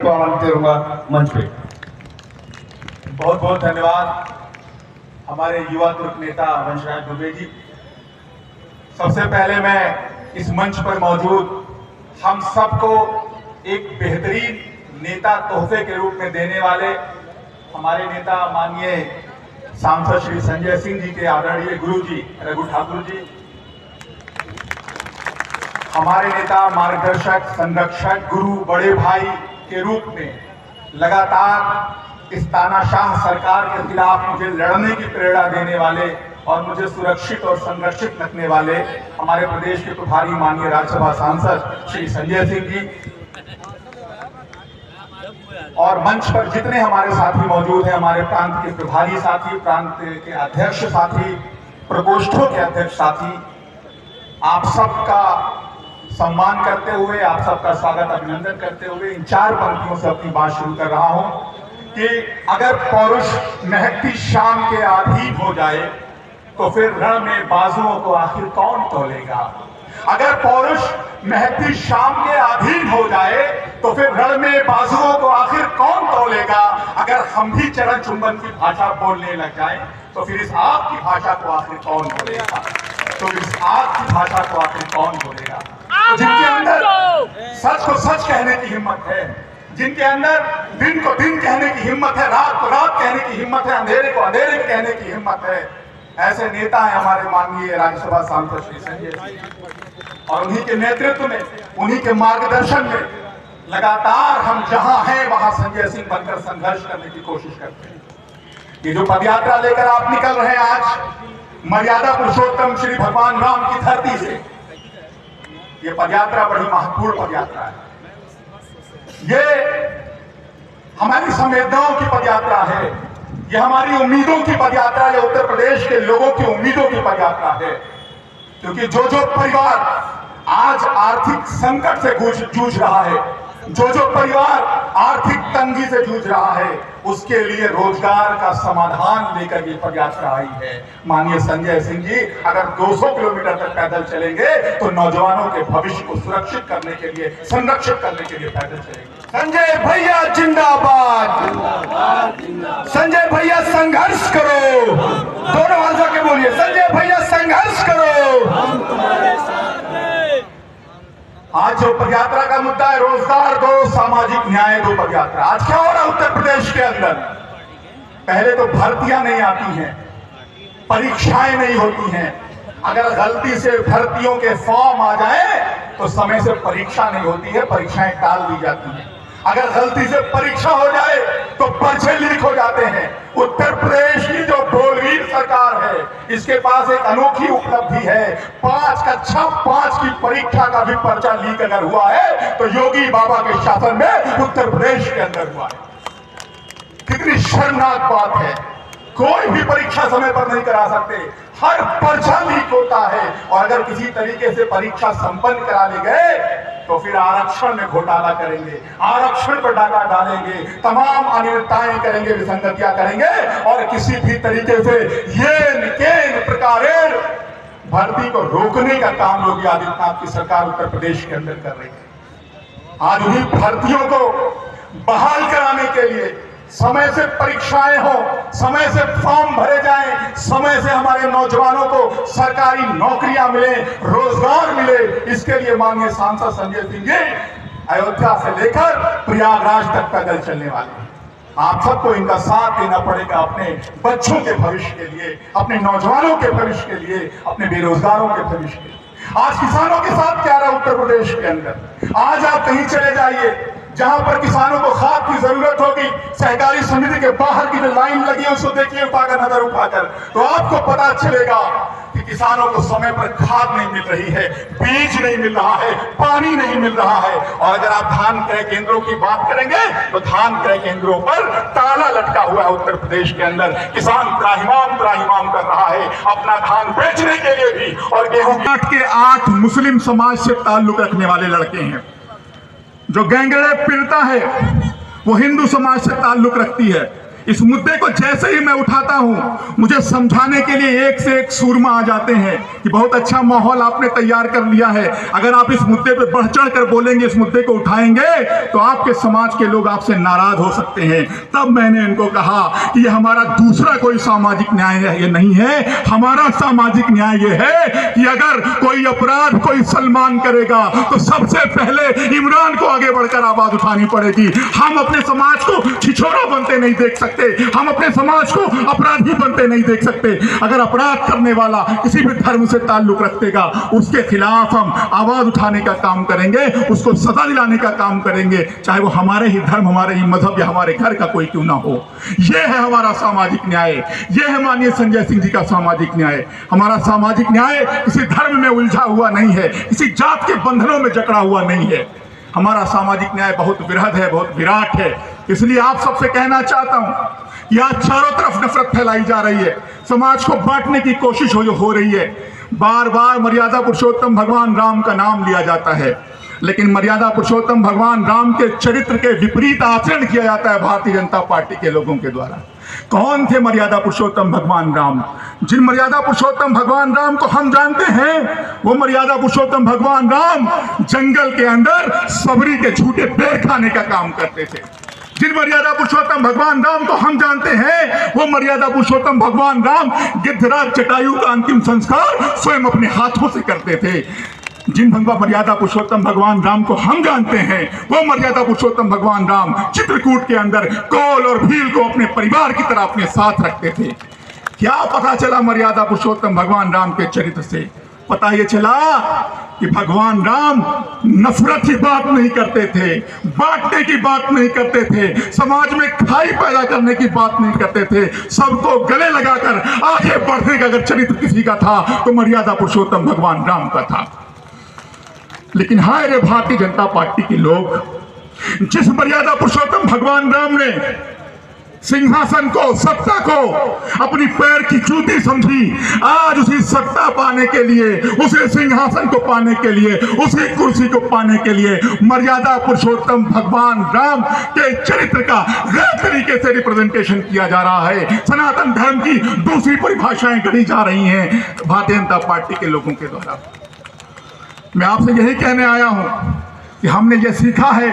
मंच पे बहुत बहुत धन्यवाद हमारे युवा तुर्क नेता वंशराज दुबे जी। सबसे पहले मैं इस मंच पर मौजूद हम सबको एक बेहतरीन नेता तोहफे के रूप में देने वाले हमारे नेता माननीय सांसद श्री संजय सिंह जी के आदरणीय गुरु जी रघु ठाकुर जी, हमारे नेता मार्गदर्शक संरक्षक गुरु बड़े भाई के रूप में लगातार इस तानाशाह सरकार के खिलाफ मुझे लड़ने की प्रेरणा देने वाले और मुझे सुरक्षित और संरक्षित रखने वाले हमारे प्रदेश के प्रभारी माननीय राज्यसभा सांसद श्री संजय सिंह जी, और मंच पर जितने हमारे साथी मौजूद हैं, हमारे प्रांत के प्रभारी साथी, प्रांत के अध्यक्ष साथी, प्रकोष्ठों के अध्यक्ष साथी, आप सबका सम्मान करते हुए, आप सबका स्वागत अभिनंदन करते हुए इन चार पंक्तियों से अपनी बात शुरू कर रहा हूं कि अगर पौरुष महकती शाम के अधीन हो जाए तो फिर रण में बाजुओं को आखिर कौन तोलेगा। अगर पौरुष महकती शाम के अधीन हो जाए तो फिर रण में बाजुओं को आखिर कौन तोलेगा। अगर हम भी चरण चुंबन की भाषा बोलने लग जाए तो फिर इस आग की भाषा को आखिर कौन बोलेगा। तो इस आग की भाषा को आखिर कौन बोलेगा। तो जिनके अंदर सच को सच कहने की हिम्मत है, जिनके अंदर दिन को दिन कहने की हिम्मत है, रात को रात कहने की हिम्मत है, अंधेरे को अंधेरे कहने की हिम्मत है, ऐसे नेता है हमारे माननीय राज्यसभा सांसद श्री संजय सिंह। और उन्हीं के नेतृत्व में, उन्हीं के मार्गदर्शन में लगातार हम जहां हैं वहां संजय सिंह बनकर संघर्ष करने की कोशिश करते हैं। ये जो पदयात्रा लेकर आप निकल रहे हैं आज मर्यादा पुरुषोत्तम श्री भगवान राम की धरती से, ये पदयात्रा बड़ी महत्वपूर्ण पदयात्रा है। ये हमारी संवेदनाओं की पदयात्रा है, ये हमारी उम्मीदों की पदयात्रा है, उत्तर प्रदेश के लोगों की उम्मीदों की पदयात्रा है। क्योंकि जो परिवार आज आर्थिक संकट से जूझ रहा है, जो परिवार आर्थिक तंगी से जूझ रहा है, उसके लिए रोजगार का समाधान लेकर ये पदयात्रा आई है। माननीय संजय सिंह जी अगर 200 किलोमीटर तक पैदल चलेंगे तो नौजवानों के भविष्य को सुरक्षित करने के लिए, संरक्षित करने के लिए पैदल चलेंगे। संजय भैया जिंदाबाद, संजय भैया संघर्ष करो, दोनों हाथ जोड़ के बोलिए संजय भैया संघर्ष करो। आज जो पदयात्रा का मुद्दा है रोजगार दो, सामाजिक न्याय दो पदयात्रा। आज क्या हो रहा है उत्तर प्रदेश के अंदर, पहले तो भर्तियां नहीं आती हैं, परीक्षाएं नहीं होती हैं। अगर गलती से भर्तियों के फॉर्म आ जाए तो समय से परीक्षा नहीं होती है, परीक्षाएं टाल दी जाती हैं। अगर गलती से परीक्षा हो जाए तो पर्चे लीक हो जाते हैं। उत्तर प्रदेश की जो बोलवीर सरकार है, इसके पास एक अनोखी उपलब्धि है। 5 कक्षा 5 की परीक्षा का भी पर्चा लीक अगर हुआ है तो योगी बाबा के शासन में उत्तर प्रदेश के अंदर हुआ है। कितनी शर्मनाक बात है, कोई भी परीक्षा समय पर नहीं करा सकते, हर पर्चा लीक होता है। और अगर किसी तरीके से परीक्षा संपन्न करा ले गए तो फिर आरक्षण में घोटाला करेंगे, आरक्षण पर डाका डालेंगे, तमाम अनियमितताएं करेंगे, विसंगतियां करेंगे और किसी भी तरीके से ये प्रकारेण भर्ती को रोकने का काम योगी आदित्यनाथ की सरकार उत्तर प्रदेश के अंदर कर रही है। आज उन्हीं भर्तियों को बहाल कराने के लिए समय से परीक्षाएं हो, समय से फॉर्म भरे जाएं, समय से हमारे नौजवानों को सरकारी नौकरियां मिले, रोजगार मिले, इसके लिए माननीय सांसद संजय सिंह जी अयोध्या से लेकर प्रयागराज तक पैदल चलने वाले हैं। आप सबको इनका साथ देना पड़ेगा अपने बच्चों के भविष्य के लिए, अपने नौजवानों के भविष्य के लिए, अपने बेरोजगारों के भविष्य के लिए। आज किसानों के साथ क्या रहा उत्तर प्रदेश के अंदर, आज आप कहीं चले जाइए जहां पर किसानों को खाद की जरूरत होगी, सहकारी समिति के बाहर की जो लाइन लगी है उसको देखिए उठाकर, नजर उठाकर, तो आपको पता चलेगा कि किसानों को समय पर खाद नहीं मिल रही है, बीज नहीं मिल रहा है, पानी नहीं मिल रहा है। और अगर आप धान क्रय केंद्रों की बात करेंगे तो धान क्रय केंद्रों पर ताला लटका हुआ है उत्तर प्रदेश के अंदर। किसान त्राहिमाम कर रहा है अपना धान बेचने के लिए भी। और गेहूं के 8 मुस्लिम समाज से ताल्लुक रखने वाले लड़के हैं। जो गैंगरेप पीड़िता है वो हिंदू समाज से ताल्लुक रखती है। इस मुद्दे को जैसे ही मैं उठाता हूं, मुझे समझाने के लिए एक से एक सूरमा आ जाते हैं कि बहुत अच्छा माहौल आपने तैयार कर लिया है, अगर आप इस मुद्दे पे बढ़ चढ़ कर बोलेंगे, इस मुद्दे को उठाएंगे तो आपके समाज के लोग आपसे नाराज हो सकते हैं। तब मैंने इनको कहा कि ये हमारा दूसरा कोई सामाजिक न्याय ये नहीं है, हमारा सामाजिक न्याय ये है कि अगर कोई अपराध कोई सलमान करेगा तो सबसे पहले इमरान को आगे बढ़कर आवाज उठानी पड़ेगी। हम अपने समाज को छिछोरा बनते नहीं देख सकते, हम अपने समाज को अपराधी बनते नहीं देख सकते। अगर अपराध करने वाला किसी भी धर्म से ताल्लुक रखतेगा, उसके खिलाफ हम आवाज उठाने का काम करेंगे, उसको सजा दिलाने का काम करेंगे, चाहे वो हमारे ही धर्म, हमारे ही मजहब या हमारे घर का कोई क्यों ना हो। यह है हमारा सामाजिक न्याय, यह है माननीय संजय सिंह जी का सामाजिक न्याय। हमारा सामाजिक न्याय किसी धर्म में उलझा हुआ नहीं है, किसी जात के बंधनों में जकड़ा हुआ नहीं है। हमारा सामाजिक न्याय बहुत बृहद है, बहुत विराट है। इसलिए आप सबसे कहना चाहता हूं कि आज चारों तरफ नफरत फैलाई जा रही है, समाज को बांटने की कोशिश हो रही है। बार बार मर्यादा पुरुषोत्तम भगवान राम का नाम लिया जाता है, लेकिन मर्यादा पुरुषोत्तम भगवान राम के चरित्र के विपरीत आचरण किया जाता है भारतीय जनता पार्टी के लोगों के द्वारा। कौन थे मर्यादा पुरुषोत्तम भगवान राम? जिन मर्यादा पुरुषोत्तम भगवान राम को हम जानते हैं, वो मर्यादा पुरुषोत्तम भगवान राम जंगल के अंदर सबरी के झूठे पेड़ खाने का काम करते थे। जिन मर्यादा पुरुषोत्तम भगवान राम को हम जानते हैं, वो मर्यादा पुरुषोत्तम भगवान राम गिद्धराज जटायु का अंतिम संस्कार स्वयं अपने हाथों से करते थे। जिन मर्यादा पुरुषोत्तम भगवान राम को हम जानते हैं, वो मर्यादा पुरुषोत्तम भगवान राम चित्रकूट के अंदर कौल और भील को अपने परिवार की तरह अपने साथ रखते थे। क्या पता चला मर्यादा पुरुषोत्तम भगवान राम के चरित्र से? पता ये चला कि भगवान राम नफरत की बात नहीं करते थे, बांटने की बात नहीं करते थे, समाज में खाई पैदा करने की बात नहीं करते थे। सबको गले लगाकर आगे बढ़ने का अगर चरित्र किसी का था तो मर्यादा पुरुषोत्तम भगवान राम का था। लेकिन हाय रे भारतीय जनता पार्टी के लोग, जिस मर्यादा पुरुषोत्तम भगवान राम ने सिंहासन को, सत्ता को अपनी पैर की जूती समझी, आज उसी सत्ता पाने के लिए, उसे सिंहासन को पाने के लिए, उसी कुर्सी को पाने के लिए मर्यादा पुरुषोत्तम भगवान राम के चरित्र का गलत तरीके से रिप्रेजेंटेशन किया जा रहा है। सनातन धर्म की दूसरी परिभाषाएं गढ़ी जा रही हैं भारतीय जनता पार्टी के लोगों के द्वारा। मैं आपसे यही कहने आया हूं कि हमने ये सीखा है